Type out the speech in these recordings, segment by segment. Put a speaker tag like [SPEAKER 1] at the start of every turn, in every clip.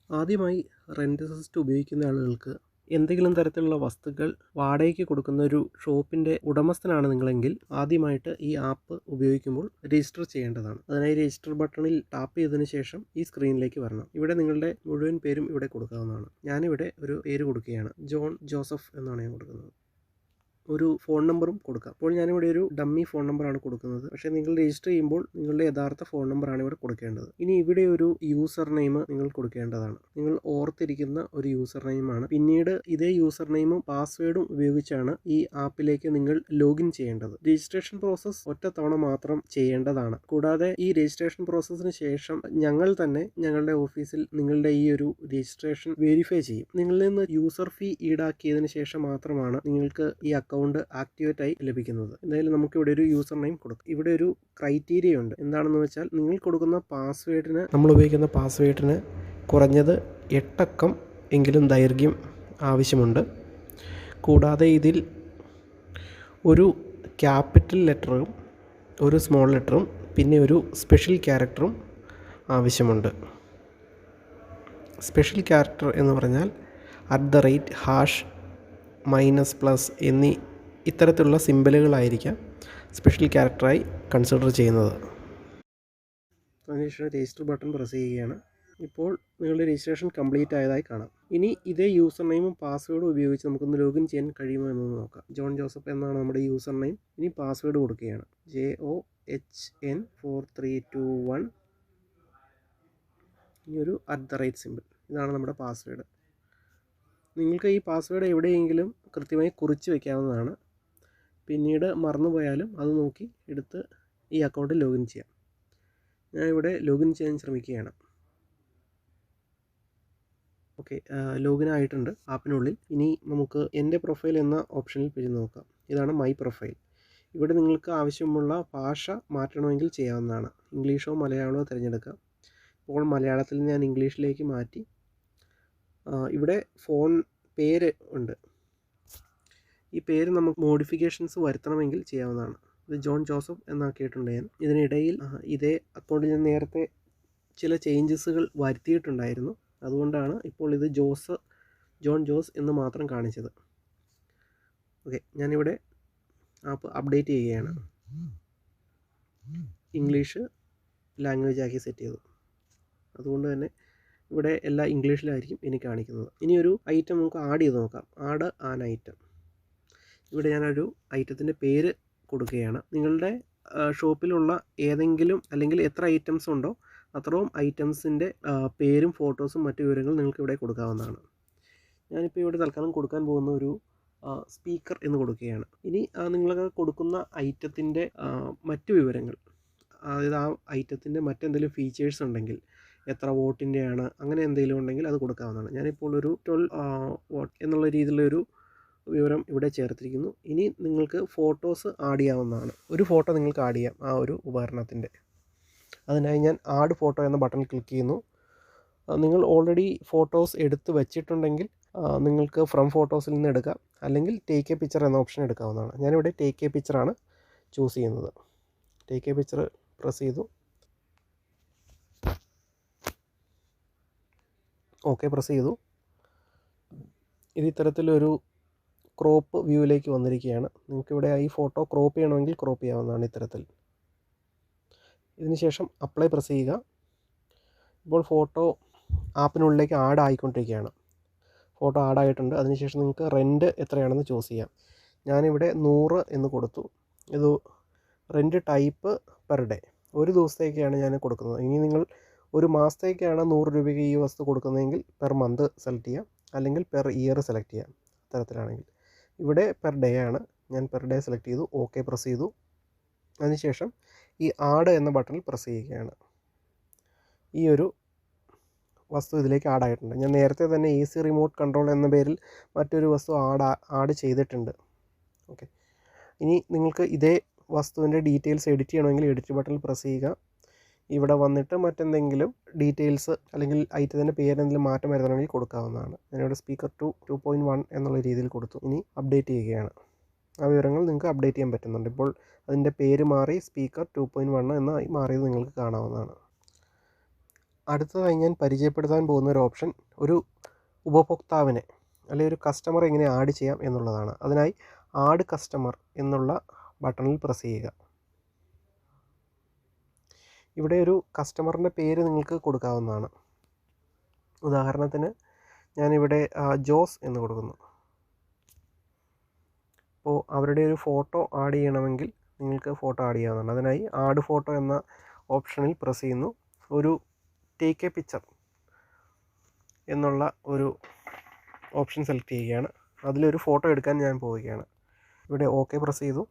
[SPEAKER 1] ആദ്യമായി rent assist ഉപയോഗിക്കുന്ന ആളുകൾക്ക് എന്തെങ്കിലും തരത്തിലുള്ള വസ്തുക്കൾ വാടകയ്ക്ക് കൊടുക്കുന്ന ഒരു ഷോപ്പിൻ്റെ ഉടമസ്ഥനാണ് നിങ്ങളെങ്കിൽ ആദ്യമായിട്ട് ഈ ആപ്പ് ഉപയോഗിക്കുമ്പോൾ രജിസ്റ്റർ ചെയ്യേണ്ടതാണ്. അതിനായി രജിസ്റ്റർ ബട്ടണിൽ ടാപ്പ് ചെയ്തതിന് ശേഷം ഈ സ്ക്രീനിലേക്ക് വരണം. ഇവിടെ നിങ്ങളുടെ മുഴുവൻ പേരും ഇവിടെ കൊടുക്കാവുന്നതാണ്. ഞാനിവിടെ ഒരു പേര് കൊടുക്കുകയാണ്. ജോൺ ജോസഫ് എന്നാണ് ഞാൻ കൊടുക്കുന്നത്. ഒരു ഫോൺ നമ്പറും കൊടുക്കാം. അപ്പോൾ ഞാനിവിടെ ഒരു ഡമ്മി ഫോൺ നമ്പറാണ് കൊടുക്കുന്നത്. പക്ഷേ നിങ്ങൾ രജിസ്റ്റർ ചെയ്യുമ്പോൾ നിങ്ങളുടെ യഥാർത്ഥ ഫോൺ നമ്പറാണ് ഇവിടെ കൊടുക്കേണ്ടത്. ഇനി ഇവിടെ ഒരു യൂസർ നെയിം നിങ്ങൾ കൊടുക്കേണ്ടതാണ്. നിങ്ങൾ ഓർത്തിരിക്കുന്ന ഒരു യൂസർ നെയിമാണ്. പിന്നീട് ഇതേ യൂസർ നെയിമും പാസ്വേഡും ഉപയോഗിച്ചാണ് ഈ ആപ്പിലേക്ക് നിങ്ങൾ ലോഗിൻ ചെയ്യേണ്ടത്. രജിസ്ട്രേഷൻ പ്രോസസ്സ് ഒറ്റ തവണ മാത്രം ചെയ്യേണ്ടതാണ്. കൂടാതെ ഈ രജിസ്ട്രേഷൻ പ്രോസസ്സിന് ശേഷം ഞങ്ങൾ തന്നെ ഞങ്ങളുടെ ഓഫീസിൽ നിങ്ങളുടെ ഈ ഒരു രജിസ്ട്രേഷൻ വെരിഫൈ ചെയ്യും. നിങ്ങളിൽ നിന്ന് യൂസർ ഫീ ഈടാക്കിയതിന് ശേഷം മാത്രമാണ് നിങ്ങൾക്ക് ഈ അക്കൗണ്ട് ആക്ടിവേറ്റ് ആയി ലഭിക്കുന്നത്. എന്തായാലും നമുക്ക് ഇവിടെ ഒരു യൂസർ നെയിം കൊടുക്കാം. ഇവിടെ ഒരു ക്രൈറ്റീരിയ ഉണ്ട്. എന്താണെന്ന് വെച്ചാൽ നിങ്ങൾ കൊടുക്കുന്ന പാസ്വേഡിന് നമ്മൾ ഉപയോഗിക്കുന്ന പാസ്വേഡിന് കുറഞ്ഞത് 8 അക്കം എങ്കിലും ദൈർഘ്യം ആവശ്യമുണ്ട്. കൂടാതെ ഇതിൽ ഒരു ക്യാപിറ്റൽ ലെറ്ററും ഒരു സ്മോൾ ലെറ്ററും പിന്നെ ഒരു സ്പെഷ്യൽ ക്യാരക്ടറും ആവശ്യമുണ്ട്. സ്പെഷ്യൽ ക്യാരക്ടർ എന്ന് പറഞ്ഞാൽ @ മൈനസ് പ്ലസ് എന്നീ ഇത്തരത്തിലുള്ള സിമ്പലുകളായിരിക്കാം സ്പെഷ്യൽ ക്യാരക്ടറായി കൺസിഡർ ചെയ്യുന്നത്. അതിനുശേഷം രജിസ്റ്റർ ബട്ടൺ പ്രസ് ചെയ്യുകയാണ്. ഇപ്പോൾ നിങ്ങളുടെ രജിസ്ട്രേഷൻ കംപ്ലീറ്റ് ആയതായി കാണാം. ഇനി ഇതേ യൂസർ നെയിമും പാസ്വേഡും ഉപയോഗിച്ച് നമുക്കൊന്ന് ലോഗിൻ ചെയ്യാൻ കഴിയുമോ എന്നൊന്ന് നോക്കാം. ജോൺ ജോസഫ് എന്നാണ് നമ്മുടെ യൂസർ നെയിം. ഇനി പാസ്വേഡ് കൊടുക്കുകയാണ്. JOHN4321. ഇനി ഒരു @ സിമ്പിൾ. ഇതാണ് നമ്മുടെ പാസ്വേഡ്. നിങ്ങൾക്ക് ഈ പാസ്വേഡ് എവിടെയെങ്കിലും കൃത്യമായി കുറിച്ച് വയ്ക്കാവുന്നതാണ്. പിന്നീട് മറന്നുപോയാലും അത് നോക്കി എടുത്ത് ഈ അക്കൗണ്ടിൽ ലോഗിൻ ചെയ്യാം. ഞാൻ ഇവിടെ ലോഗിൻ ചെയ്യാൻ ശ്രമിക്കുകയാണ്. ഓക്കെ, ലോഗിൻ ആയിട്ടുണ്ട് ആപ്പിനുള്ളിൽ. ഇനി നമുക്ക് എൻ്റെ പ്രൊഫൈൽ എന്ന ഓപ്ഷനിൽ പിരിഞ്ഞ് നോക്കാം. ഇതാണ് മൈ പ്രൊഫൈൽ. ഇവിടെ നിങ്ങൾക്ക് ആവശ്യമുള്ള ഭാഷ മാറ്റണമെങ്കിൽ ചെയ്യാവുന്നതാണ്. ഇംഗ്ലീഷോ മലയാളമോ തിരഞ്ഞെടുക്കാം. ഇപ്പോൾ മലയാളത്തിൽ ഞാൻ ഇംഗ്ലീഷിലേക്ക് മാറ്റി. ഇവിടെ ഫോൺ പേര് ഉണ്ട്. ഈ പേര് നമുക്ക് മോഡിഫിക്കേഷൻസ് വരുത്തണമെങ്കിൽ ചെയ്യാവുന്നതാണ്. ഇത് ജോൺ ജോസഫ് എന്നാക്കിയിട്ടുണ്ട് ഞാൻ. ഇതിനിടയിൽ ഇതേ അക്കൗണ്ടിൽ ഞാൻ നേരത്തെ ചില ചേഞ്ചസുകൾ വരുത്തിയിട്ടുണ്ടായിരുന്നു. അതുകൊണ്ടാണ് ഇപ്പോൾ ഇത് ജോൺ ജോസ് എന്ന് മാത്രം കാണിച്ചത്. ഓക്കെ, ഞാനിവിടെ ആപ്പ് അപ്ഡേറ്റ് ചെയ്യുകയാണ്. ഇംഗ്ലീഷ് ലാംഗ്വേജ് ആക്കി സെറ്റ് ചെയ്തു. അതുകൊണ്ട് തന്നെ ഇവിടെ എല്ലാം ഇംഗ്ലീഷിലായിരിക്കും ഇനി കാണിക്കുന്നത്. ഇനി ഒരു ഐറ്റം നമുക്ക് ആഡ് ചെയ്ത് നോക്കാം. Add an item. ഇവിടെ ഞാനൊരു ഐറ്റത്തിൻ്റെ പേര് കൊടുക്കുകയാണ്. നിങ്ങളുടെ ഷോപ്പിലുള്ള ഏതെങ്കിലും അല്ലെങ്കിൽ എത്ര ഐറ്റംസ് ഉണ്ടോ അത്രയും ഐറ്റംസിൻ്റെ പേരും ഫോട്ടോസും മറ്റു വിവരങ്ങളും നിങ്ങൾക്ക് ഇവിടെ കൊടുക്കാവുന്നതാണ്. ഞാനിപ്പോൾ ഇവിടെ തൽക്കാലം കൊടുക്കാൻ പോകുന്ന ഒരു സ്പീക്കർ എന്ന് കൊടുക്കുകയാണ്. ഇനി നിങ്ങൾക്ക് കൊടുക്കുന്ന ഐറ്റത്തിൻ്റെ മറ്റു വിവരങ്ങൾ, അതായത് ആ ഐറ്റത്തിൻ്റെ മറ്റെന്തെങ്കിലും ഫീച്ചേഴ്സ് ഉണ്ടെങ്കിൽ, എത്ര വോട്ടിൻ്റെയാണ്, അങ്ങനെ എന്തെങ്കിലും ഉണ്ടെങ്കിൽ അത് കൊടുക്കാവുന്നതാണ്. ഞാനിപ്പോൾ ഒരു 12 വാട്ട് എന്നുള്ള രീതിയിലൊരു വിവരം ഇവിടെ ചേർത്തിരിക്കുന്നു. ഇനി നിങ്ങൾക്ക് ഫോട്ടോസ് ആഡ് ചെയ്യാവുന്നതാണ്. ഒരു ഫോട്ടോ നിങ്ങൾക്ക് ആഡ് ചെയ്യാം ആ ഒരു ഉപകരണത്തിൻ്റെ. അതിനായി ഞാൻ ആഡ് ഫോട്ടോ എന്ന ബട്ടൺ ക്ലിക്ക് ചെയ്യുന്നു. നിങ്ങൾ ഓൾറെഡി ഫോട്ടോസ് എടുത്ത് വെച്ചിട്ടുണ്ടെങ്കിൽ നിങ്ങൾക്ക് ഫ്രം ഫോട്ടോസിൽ നിന്ന് എടുക്കാം, അല്ലെങ്കിൽ ടേക്ക് എ പിക്ചർ എന്ന ഓപ്ഷൻ എടുക്കാവുന്നതാണ്. ഞാനിവിടെ ടേക്ക് എ പിക്ചറാണ് ചൂസ് ചെയ്യുന്നത്. ടേക്ക് എ പിക്ചർ പ്രസ് ചെയ്തു. ഓക്കെ പ്രസ് ചെയ്തു. ഇത് ഇത്തരത്തിലൊരു ക്രോപ്പ് വ്യൂവിലേക്ക് വന്നിരിക്കുകയാണ്. നിങ്ങൾക്കിവിടെ ഈ ഫോട്ടോ ക്രോപ്പ് ചെയ്യണമെങ്കിൽ ക്രോപ്പ് ചെയ്യാവുന്നതാണ് ഇത്തരത്തിൽ. ഇതിനുശേഷം അപ്ലൈ പ്രസ് ചെയ്യുക. ഇപ്പോൾ ഫോട്ടോ ആപ്പിനുള്ളിലേക്ക് ആഡ് ആയിക്കൊണ്ടിരിക്കുകയാണ്. ഫോട്ടോ ആഡ് ആയിട്ടുണ്ട്. അതിനുശേഷം നിങ്ങൾക്ക് റെൻറ്റ് എത്രയാണെന്ന് ചൂസ് ചെയ്യാം. ഞാനിവിടെ 100 എന്ന് കൊടുത്തു. ഇത് റെൻറ്റ് ടൈപ്പ് പെർ ഡേ, ഒരു ദിവസത്തേക്കാണ് ഞാൻ കൊടുക്കുന്നത്. ഇനി നിങ്ങൾ ഒരു മാസത്തേക്കാണ് 100 രൂപയ്ക്ക് ഈ വസ്തു കൊടുക്കുന്നതെങ്കിൽ പെർ മന്ത് സെലക്ട് ചെയ്യാം, അല്ലെങ്കിൽ പെർ ഇയർ സെലക്ട് ചെയ്യാം. അത്തരത്തിലാണെങ്കിൽ ഇവിടെ പെർ ഡേ ആണ്. ഞാൻ പെർ ഡേ സെലക്ട് ചെയ്തു. ഓക്കെ പ്രസ് ചെയ്തു. അതിനുശേഷം ഈ ആഡ് എന്ന ബട്ടണിൽ പ്രസ് ചെയ്യുകയാണ്. ഈ ഒരു വസ്തു ഇതിലേക്ക് ആഡ് ആയിട്ടുണ്ട്. ഞാൻ നേരത്തെ തന്നെ AC റിമോട്ട് കൺട്രോൾ എന്ന പേരിൽ മറ്റൊരു വസ്തു ആഡ് ചെയ്തിട്ടുണ്ട്. ഓക്കെ, ഇനി നിങ്ങൾക്ക് ഇതേ വസ്തുവിൻ്റെ ഡീറ്റെയിൽസ് എഡിറ്റ് ചെയ്യണമെങ്കിൽ എഡിറ്റ് ബട്ടണിൽ പ്രസ് ചെയ്യുക. ഇവിടെ വന്നിട്ട് മറ്റെന്തെങ്കിലും ഡീറ്റെയിൽസ് അല്ലെങ്കിൽ ഐറ്റത്തിൻ്റെ പേരെന്തെങ്കിലും മാറ്റം വരുത്തണമെങ്കിൽ കൊടുക്കാവുന്നതാണ്. ഞാനിവിടെ സ്പീക്കർ 2.1 എന്നുള്ള രീതിയിൽ കൊടുത്തു. ഇനി അപ്ഡേറ്റ് ചെയ്യുകയാണ്. ആ വിവരങ്ങൾ നിങ്ങൾക്ക് അപ്ഡേറ്റ് ചെയ്യാൻ പറ്റുന്നുണ്ട്. ഇപ്പോൾ അതിൻ്റെ പേര് മാറി സ്പീക്കർ 2.1 എന്നായി മാറിയത് നിങ്ങൾക്ക് കാണാവുന്നതാണ്. അടുത്തതായി ഞാൻ പരിചയപ്പെടുത്താൻ പോകുന്ന ഒരു ഓപ്ഷൻ ഒരു ഉപഭോക്താവിനെ അല്ലെങ്കിൽ ഒരു കസ്റ്റമറെ എങ്ങനെ ആഡ് ചെയ്യാം എന്നുള്ളതാണ്. അതിനായി ആഡ് കസ്റ്റമർ എന്നുള്ള ബട്ടണിൽ പ്രസ് ചെയ്യുക. ഇവിടെ ഒരു കസ്റ്റമറിൻ്റെ പേര് നിങ്ങൾക്ക് കൊടുക്കാവുന്നതാണ്. ഉദാഹരണത്തിന് ഞാനിവിടെ ജോസ് എന്ന് കൊടുക്കുന്നു. അപ്പോൾ അവരുടെ ഒരു ഫോട്ടോ ആഡ് ചെയ്യണമെങ്കിൽ നിങ്ങൾക്ക് ഫോട്ടോ ആഡ് ചെയ്യാവുന്നതാണ്. അതിനായി ആഡ് ഫോട്ടോ എന്ന ഓപ്ഷനിൽ പ്രസ് ചെയ്യുന്നു. ഒരു ടേക്ക് എ പിക്ചർ എന്നുള്ള ഒരു ഓപ്ഷൻ സെലക്ട് ചെയ്യുകയാണ്. അതിലൊരു ഫോട്ടോ എടുക്കാൻ ഞാൻ പോവുകയാണ്. ഇവിടെ ഓക്കെ പ്രസ് ചെയ്തു.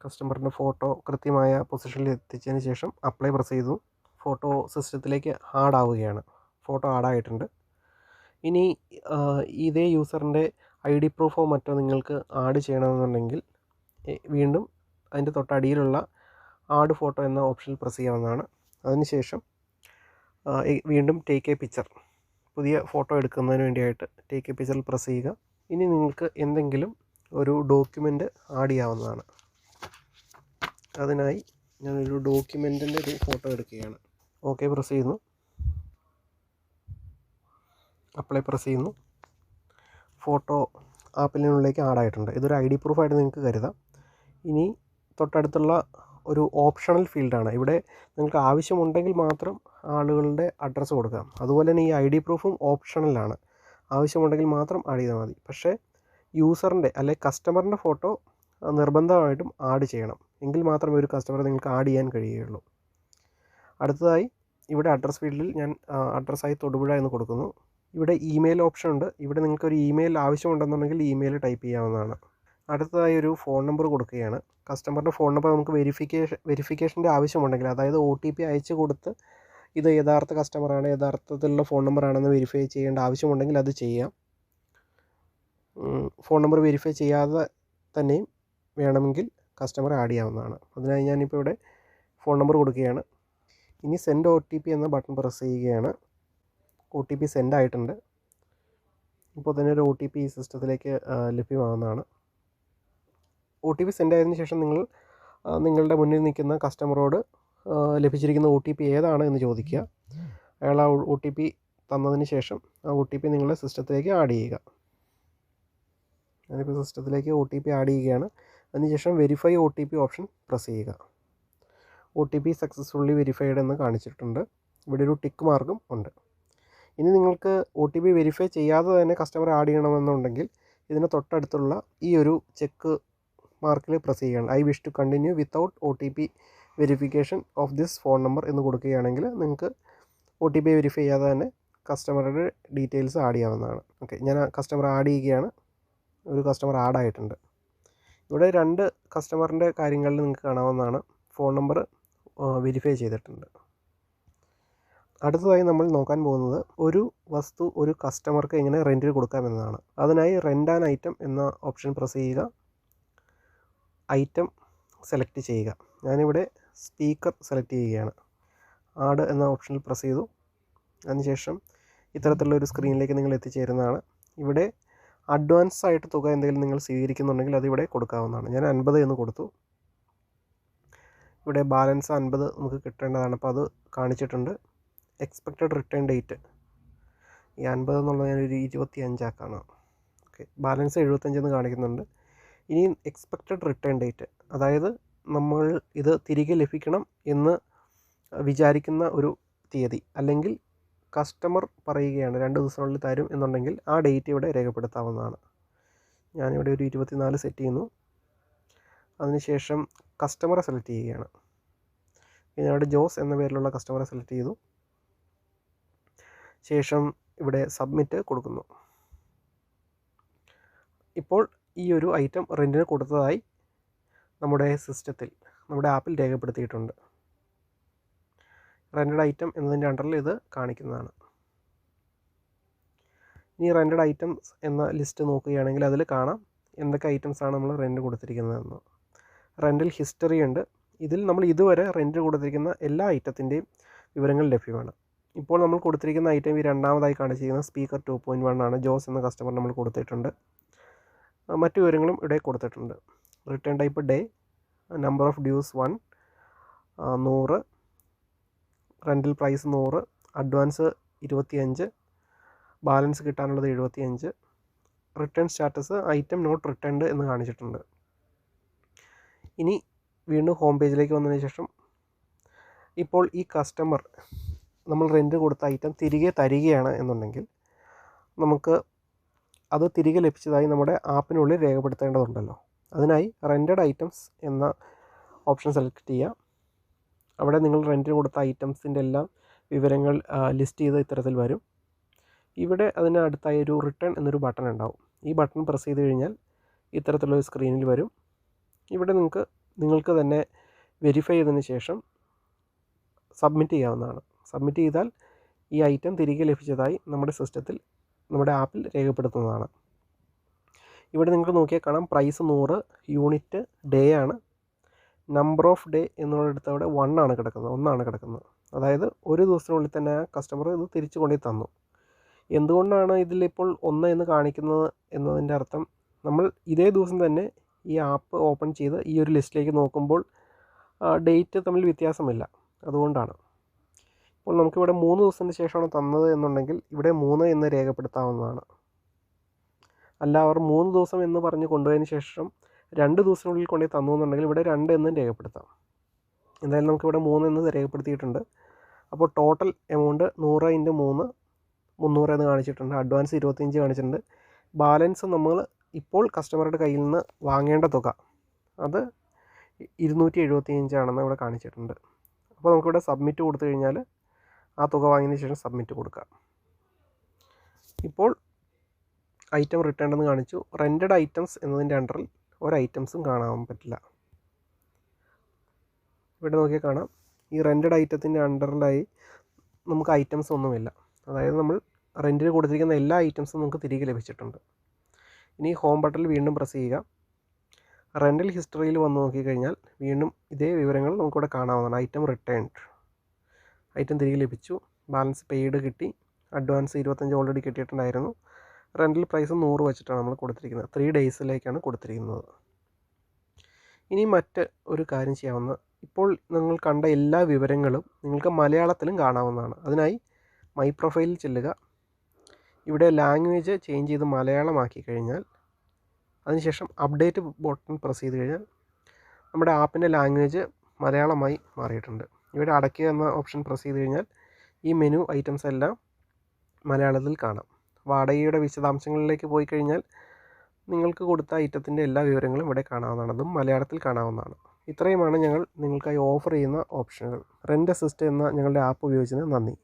[SPEAKER 1] കസ്റ്റമറിൻ്റെ ഫോട്ടോ കൃത്യമായ പൊസിഷനിൽ എത്തിച്ചതിന് ശേഷം അപ്ലൈ പ്രസ് ചെയ്തു. ഫോട്ടോ സിസ്റ്റത്തിലേക്ക് ആഡ് ആവുകയാണ്. ഫോട്ടോ ആഡായിട്ടുണ്ട്. ഇനി ഇതേ യൂസറിൻ്റെ ID പ്രൂഫോ മറ്റോ നിങ്ങൾക്ക് ആഡ് ചെയ്യണമെന്നുണ്ടെങ്കിൽ വീണ്ടും അതിൻ്റെ തൊട്ടടിയിലുള്ള ആഡ് ഫോട്ടോ എന്ന ഓപ്ഷനിൽ പ്രസ് ചെയ്യാവുന്നതാണ്. അതിനുശേഷം വീണ്ടും ടേക്ക് എ പിക്ചർ, പുതിയ ഫോട്ടോ എടുക്കുന്നതിന് വേണ്ടിയായിട്ട് ടേക്ക് എ പിക്ചറിൽ പ്രസ് ചെയ്യുക. ഇനി നിങ്ങൾക്ക് എന്തെങ്കിലും ഒരു ഡോക്യുമെൻ്റ് ആഡ് ചെയ്യാവുന്നതാണ്. അതിനായി ഞാനൊരു ഡോക്യുമെൻറ്റിൻ്റെ ഒരു ഫോട്ടോ എടുക്കുകയാണ്. ഓക്കെ പ്രസ് ചെയ്യുന്നു. അപ്ലൈ പ്രസ് ചെയ്യുന്നു. ഫോട്ടോ ആപ്പിനുള്ളിലേക്ക് ആഡായിട്ടുണ്ട്. ഇതൊരു ID പ്രൂഫായിട്ട് നിങ്ങൾക്ക് കരുതാം. ഇനി തൊട്ടടുത്തുള്ള ഒരു ഓപ്ഷണൽ ഫീൽഡാണ്. ഇവിടെ നിങ്ങൾക്ക് ആവശ്യമുണ്ടെങ്കിൽ മാത്രം ആളുകളുടെ അഡ്രസ്സ് കൊടുക്കാം. അതുപോലെ തന്നെ ഈ ID പ്രൂഫും ഓപ്ഷണലാണ്. ആവശ്യമുണ്ടെങ്കിൽ മാത്രം ആഡ് ചെയ്താൽ മതി. പക്ഷേ യൂസറിൻ്റെ അല്ലെങ്കിൽ കസ്റ്റമറിൻ്റെ ഫോട്ടോ നിർബന്ധമായിട്ടും ആഡ് ചെയ്യണം. എങ്കിൽ മാത്രമേ ഒരു കസ്റ്റമറെ നിങ്ങൾക്ക് ആഡ് ചെയ്യാൻ കഴിയുകയുള്ളൂ. അടുത്തതായി ഇവിടെ അഡ്രസ് ഫീൽഡിൽ ഞാൻ അഡ്രസ്സായി തൊടുപുഴ എന്ന് കൊടുക്കുന്നു. ഇവിടെ ഇമെയിൽ ഓപ്ഷൻ ഉണ്ട്. ഇവിടെ നിങ്ങൾക്കൊരു ഇമെയിൽ ആവശ്യമുണ്ടെന്നുണ്ടെങ്കിൽ ഇമെയിൽ ടൈപ്പ് ചെയ്യാവുന്നതാണ്. അടുത്തതായി ഒരു ഫോൺ നമ്പർ കൊടുക്കുകയാണ്. കസ്റ്റമറിൻ്റെ ഫോൺ നമ്പർ നമുക്ക് വെരിഫിക്കേഷൻ്റെ ആവശ്യമുണ്ടെങ്കിൽ, അതായത് OTP അയച്ചു കൊടുത്ത് ഇത് യഥാർത്ഥ കസ്റ്റമറാണ്, യഥാർത്ഥത്തിലുള്ള ഫോൺ നമ്പറാണെന്ന് വെരിഫൈ ചെയ്യേണ്ട ആവശ്യമുണ്ടെങ്കിൽ അത് ചെയ്യാം. ഫോൺ നമ്പർ വെരിഫൈ ചെയ്യാതെ തന്നെയും വേണമെങ്കിൽ കസ്റ്റമറെ ആഡ് ചെയ്യാവുന്നതാണ്. അതിനായി ഞാനിപ്പോൾ ഇവിടെ ഫോൺ നമ്പർ കൊടുക്കുകയാണ്. ഇനി സെൻഡ് OTP എന്ന ബട്ടൺ പ്രസ് ചെയ്യുകയാണ്. OTP സെൻഡ് ആയിട്ടുണ്ട്. ഇപ്പോൾ തന്നെ ഒരു OTP ഈ സിസ്റ്റത്തിലേക്ക് ലഭ്യമാകുന്നതാണ്. OTP സെൻഡ് ആയതിനു ശേഷം നിങ്ങളുടെ മുന്നിൽ നിൽക്കുന്ന കസ്റ്റമറോട് ലഭിച്ചിരിക്കുന്ന OTP ഏതാണ് എന്ന് ചോദിക്കുക. അയാൾ ആ OTP തന്നതിന് ശേഷം ആ OTP നിങ്ങളുടെ സിസ്റ്റത്തിലേക്ക് ആഡ് ചെയ്യുക. ഞാനിപ്പോൾ സിസ്റ്റത്തിലേക്ക് OTP ആഡ് ചെയ്യുകയാണ്. അതിനുശേഷം വെരിഫൈ OTP ഓപ്ഷൻ പ്രസ് ചെയ്യുക. OTP സക്സസ്ഫുള്ളി വെരിഫൈഡ് എന്ന് കാണിച്ചിട്ടുണ്ട്. ഇവിടെ ഒരു ടിക്ക് മാർക്കും ഉണ്ട്. ഇനി നിങ്ങൾക്ക് OTP വെരിഫൈ ചെയ്യാതെ തന്നെ കസ്റ്റമർ ആഡ് ചെയ്യണമെന്നുണ്ടെങ്കിൽ ഇതിന് തൊട്ടടുത്തുള്ള ഈ ഒരു ചെക്ക് മാർക്കിൽ പ്രസ് ചെയ്യുകയാണ്. I wish to continue without OTP verification of this phone number എന്ന് കൊടുക്കുകയാണെങ്കിൽ നിങ്ങൾക്ക് OTP വെരിഫൈ ചെയ്യാതെ തന്നെ കസ്റ്റമറുടെ ഡീറ്റെയിൽസ് ആഡ് ചെയ്യാവുന്നതാണ്. ഓക്കെ, ഞാൻ കസ്റ്റമർ ആഡ് ചെയ്യുകയാണ്. ഒരു കസ്റ്റമർ ആഡ് ആയിട്ടുണ്ട്. ഇവിടെ 2 കസ്റ്റമറിൻ്റെ കാര്യങ്ങളിൽ നിങ്ങൾക്ക് കാണാവുന്നതാണ്. ഫോൺ നമ്പർ വെരിഫൈ ചെയ്തിട്ടുണ്ട്. അടുത്തതായി നമ്മൾ നോക്കാൻ പോകുന്നത് ഒരു വസ്തു ഒരു കസ്റ്റമർക്ക് എങ്ങനെ റെൻറ്റിന് കൊടുക്കാമെന്നതാണ്. അതിനായി റെൻ്റ് ആൻ ഐറ്റം എന്ന ഓപ്ഷൻ പ്രസ് ചെയ്യുക. ഐറ്റം സെലക്ട് ചെയ്യുക. ഞാനിവിടെ സ്പീക്കർ സെലക്ട് ചെയ്യുകയാണ്. ആഡ് എന്ന ഓപ്ഷനിൽ പ്രസ് ചെയ്തു. അതിനുശേഷം ഇത്തരത്തിലുള്ളൊരു സ്ക്രീനിലേക്ക് നിങ്ങൾ എത്തിച്ചേരുന്നതാണ്. ഇവിടെ അഡ്വാൻസ് ആയിട്ട് തുക എന്തെങ്കിലും നിങ്ങൾ സ്വീകരിക്കുന്നുണ്ടെങ്കിൽ അതിവിടെ കൊടുക്കാവുന്നതാണ്. ഞാൻ 50 എന്ന് കൊടുത്തു. ഇവിടെ ബാലൻസ് 50 നമുക്ക് കിട്ടേണ്ടതാണ്. അപ്പോൾ അത് കാണിച്ചിട്ടുണ്ട്. എക്സ്പെക്റ്റഡ് റിട്ടേൺ ഡേറ്റ് ഈ 50 എന്നുള്ളത് ഞാനൊരു 25 ആക്കാണ്. ഓക്കെ, ബാലൻസ് 75 എന്ന് കാണിക്കുന്നുണ്ട്. ഇനി എക്സ്പെക്റ്റഡ് റിട്ടേൺ ഡേറ്റ്, അതായത് നമ്മൾ ഇത് തിരികെ ലഭിക്കണം എന്ന് വിചാരിക്കുന്ന ഒരു തീയതി, അല്ലെങ്കിൽ കസ്റ്റമർ പറയുകയാണ് 2 ദിവസത്തിനുള്ളിൽ തരും എന്നുണ്ടെങ്കിൽ ആ ഡേറ്റ് ഇവിടെ രേഖപ്പെടുത്താവുന്നതാണ്. ഞാനിവിടെ ഒരു 24 സെറ്റ് ചെയ്യുന്നു. അതിനുശേഷം കസ്റ്റമറെ സെലക്ട് ചെയ്യുകയാണ്. ഞാനിവിടെ ജോസ് എന്ന പേരിലുള്ള കസ്റ്റമറെ സെലക്ട് ചെയ്തു. ശേഷം ഇവിടെ സബ്മിറ്റ് കൊടുക്കുന്നു. ഇപ്പോൾ ഈ ഒരു ഐറ്റം റെൻറ്റിന് കൊടുത്തതായി നമ്മുടെ സിസ്റ്റത്തിൽ, നമ്മുടെ ആപ്പിൽ രേഖപ്പെടുത്തിയിട്ടുണ്ട്. റെൻറ്റഡ് ഐറ്റം എന്നതിൻ്റെ അണ്ടറിൽ ഇത് കാണിക്കുന്നതാണ്. ഇനി റെൻറ്റഡ് ഐറ്റംസ് എന്ന ലിസ്റ്റ് നോക്കുകയാണെങ്കിൽ അതിൽ കാണാം എന്തൊക്കെ ഐറ്റംസാണ് നമ്മൾ റെൻറ്റ് കൊടുത്തിരിക്കുന്നതെന്ന്. റെൻ്റൽ ഹിസ്റ്ററി ഉണ്ട്. ഇതിൽ നമ്മൾ ഇതുവരെ റെൻറ്റ് കൊടുത്തിരിക്കുന്ന എല്ലാ ഐറ്റത്തിൻ്റെയും വിവരങ്ങൾ ലഭ്യമാണ്. ഇപ്പോൾ നമ്മൾ കൊടുത്തിരിക്കുന്ന ഐറ്റം ഈ രണ്ടാമതായി കാണിച്ചിരിക്കുന്ന സ്പീക്കർ 2.1 ആണ്. ജോസ് എന്ന കസ്റ്റമർ നമ്മൾ കൊടുത്തിട്ടുണ്ട്. മറ്റു വിവരങ്ങളും ഇവിടെ കൊടുത്തിട്ടുണ്ട്. Return type day, number of dues 1, 100, rental price 100, advance 25, balance കിട്ടാനുള്ളത് 75, return status item not returned എന്ന് കാണിച്ചിട്ടുണ്ട്. ഇനി വീണ്ടും ഹോം പേജിലേക്ക് വന്നതിന് ശേഷം ഇപ്പോൾ ഈ കസ്റ്റമർ നമ്മൾ റെൻറ്റ് കൊടുത്ത ഐറ്റം തിരികെ തരികയാണ് എന്നുണ്ടെങ്കിൽ നമുക്ക് അത് തിരികെ ലഭിച്ചതായി നമ്മുടെ ആപ്പിനുള്ളിൽ രേഖപ്പെടുത്തേണ്ടതുണ്ടല്ലോ. അതിനായി റെൻറ്റഡ് ഐറ്റംസ് എന്ന ഓപ്ഷൻ സെലക്ട് ചെയ്യുക. അവിടെ നിങ്ങൾ റെൻറ്റിന് കൊടുത്ത ഐറ്റംസിൻ്റെ എല്ലാം വിവരങ്ങൾ ലിസ്റ്റ് ചെയ്ത് ഇത്തരത്തിൽ വരും. ഇവിടെ അതിന് അടുത്തായി ഒരു റിട്ടേൺ എന്നൊരു ബട്ടൺ ഉണ്ടാവും. ഈ ബട്ടൺ പ്രസ് ചെയ്ത് കഴിഞ്ഞാൽ ഇത്തരത്തിലുള്ളൊരു സ്ക്രീനിൽ വരും. ഇവിടെ നിങ്ങൾക്ക് തന്നെ വെരിഫൈ ചെയ്തതിന് ശേഷം സബ്മിറ്റ് ചെയ്യാവുന്നതാണ്. സബ്മിറ്റ് ചെയ്താൽ ഈ ഐറ്റം തിരികെ ലഭിച്ചതായി നമ്മുടെ ആപ്പിൽ രേഖപ്പെടുത്തുന്നതാണ്. ഇവിടെ നിങ്ങൾക്ക് നോക്കിയാൽ കാണാം പ്രൈസ് 100, യൂണിറ്റ് ഡേ ആണ്. നമ്പർ ഓഫ് ഡേ എന്നുള്ളടുത്ത് അവിടെ 1 ആണ് കിടക്കുന്നത്. അതായത് ഒരു ദിവസത്തിനുള്ളിൽ തന്നെ കസ്റ്റമർ ഇത് തിരിച്ചു കൊണ്ടു തന്നു. എന്തുകൊണ്ടാണ് ഇതിലിപ്പോൾ 1 എന്ന് കാണിക്കുന്നത് എന്നതിൻ്റെ അർത്ഥം, നമ്മൾ ഇതേ ദിവസം തന്നെ ഈ ആപ്പ് ഓപ്പൺ ചെയ്ത് ഈ ഒരു ലിസ്റ്റിലേക്ക് നോക്കുമ്പോൾ ഡേറ്റ് തമ്മിൽ വ്യത്യാസമില്ല, അതുകൊണ്ടാണ്. ഇപ്പോൾ നമുക്കിവിടെ 3 ദിവസത്തിന് ശേഷമാണ് തന്നത് എന്നുണ്ടെങ്കിൽ ഇവിടെ 3 എന്ന് രേഖപ്പെടുത്താവുന്നതാണ്. അല്ല, അവർ 3 ദിവസം എന്ന് പറഞ്ഞ് കൊണ്ടുപോയതിന് ശേഷം 2 ദിവസത്തിനുള്ളിൽ കൊണ്ടുപോയി തന്നു എന്നുണ്ടെങ്കിൽ ഇവിടെ 2 എന്ന് രേഖപ്പെടുത്താം. എന്തായാലും നമുക്കിവിടെ 3 എന്ന് രേഖപ്പെടുത്തിയിട്ടുണ്ട്. അപ്പോൾ ടോട്ടൽ എമൗണ്ട് 100 × 3 300 എന്ന് കാണിച്ചിട്ടുണ്ട്. അഡ്വാൻസ് 25 കാണിച്ചിട്ടുണ്ട്. ബാലൻസ് നമ്മൾ ഇപ്പോൾ കസ്റ്റമറുടെ കയ്യിൽ നിന്ന് വാങ്ങേണ്ട തുക അത് 275 ആണെന്ന് ഇവിടെ കാണിച്ചിട്ടുണ്ട്. അപ്പോൾ നമുക്കിവിടെ സബ്മിറ്റ് കൊടുത്തു കഴിഞ്ഞാൽ ആ തുക വാങ്ങിയതിന് ശേഷം സബ്മിറ്റ് കൊടുക്കാം. ഇപ്പോൾ ഐറ്റം റിട്ടേൺ എന്ന് കാണിച്ചു. റെൻറ്റഡ് ഐറ്റംസ് എന്നതിൻ്റെ അണ്ടറിൽ ഒരു ഐറ്റംസും കാണാൻ പറ്റില്ല. ഇവിടെ നോക്കിയാൽ കാണാം, ഈ റെൻറ്റഡ് ഐറ്റത്തിൻ്റെ അണ്ടറിലായി നമുക്ക് ഐറ്റംസ് ഒന്നുമില്ല. അതായത് നമ്മൾ റെൻറ്റിന് കൊടുത്തിരിക്കുന്ന എല്ലാ ഐറ്റംസും നമുക്ക് തിരികെ ലഭിച്ചിട്ടുണ്ട്. ഇനി ഹോം ബട്ടണിൽ വീണ്ടും പ്രസ് ചെയ്യുക. റെൻ്റൽ ഹിസ്റ്ററിയിൽ വന്ന് നോക്കിക്കഴിഞ്ഞാൽ വീണ്ടും ഇതേ വിവരങ്ങൾ നമുക്കിവിടെ കാണാവുന്നതാണ്. ഐറ്റം റിട്ടേൺഡ്, ഐറ്റം തിരികെ ലഭിച്ചു, ബാലൻസ് പെയ്ഡ് കിട്ടി, അഡ്വാൻസ് 25 ഓൾറെഡി കിട്ടിയിട്ടുണ്ടായിരുന്നു, റെൻ്റൽ പ്രൈസ് 100 വെച്ചിട്ടാണ് നമ്മൾ കൊടുത്തിരിക്കുന്നത്. 3 ഡേയ്സിലേക്കാണ് കൊടുത്തിരിക്കുന്നത്. ഇനി മറ്റ് ഒരു കാര്യം ചെയ്യാവുന്ന, ഇപ്പോൾ നിങ്ങൾ കണ്ട എല്ലാ വിവരങ്ങളും നിങ്ങൾക്ക് മലയാളത്തിലും കാണാവുന്നതാണ്. അതിനായി മൈ പ്രൊഫൈലിൽ ചെല്ലുക. ഇവിടെ ലാംഗ്വേജ് ചേഞ്ച് ചെയ്ത് മലയാളമാക്കി കഴിഞ്ഞാൽ അതിനുശേഷം അപ്ഡേറ്റ് ബട്ടൺ പ്രസ് ചെയ്ത് കഴിഞ്ഞാൽ നമ്മുടെ ആപ്പിൻ്റെ ലാംഗ്വേജ് മലയാളമായി മാറിയിട്ടുണ്ട്. ഇവിടെ അടയ്ക്കുക എന്ന ഓപ്ഷൻ പ്രസ് ചെയ്ത് കഴിഞ്ഞാൽ ഈ മെനു ഐറ്റംസ് എല്ലാം മലയാളത്തിൽ കാണാം. വാടകയുടെ വിശദാംശങ്ങളിലേക്ക് പോയി കഴിഞ്ഞാൽ നിങ്ങൾക്ക് കൊടുത്ത ഐറ്റത്തിൻ്റെ എല്ലാ വിവരങ്ങളും ഇവിടെ കാണാവുന്നതാണ്. അതും മലയാളത്തിൽ കാണാവുന്നതാണ്. ഇത്രയുമാണ് ഞങ്ങൾ നിങ്ങൾക്കായി ഓഫർ ചെയ്യുന്ന ഓപ്ഷനുകൾ. RentAssist എന്ന ഞങ്ങളുടെ ആപ്പ് ഉപയോഗിച്ചതിന് നന്ദി.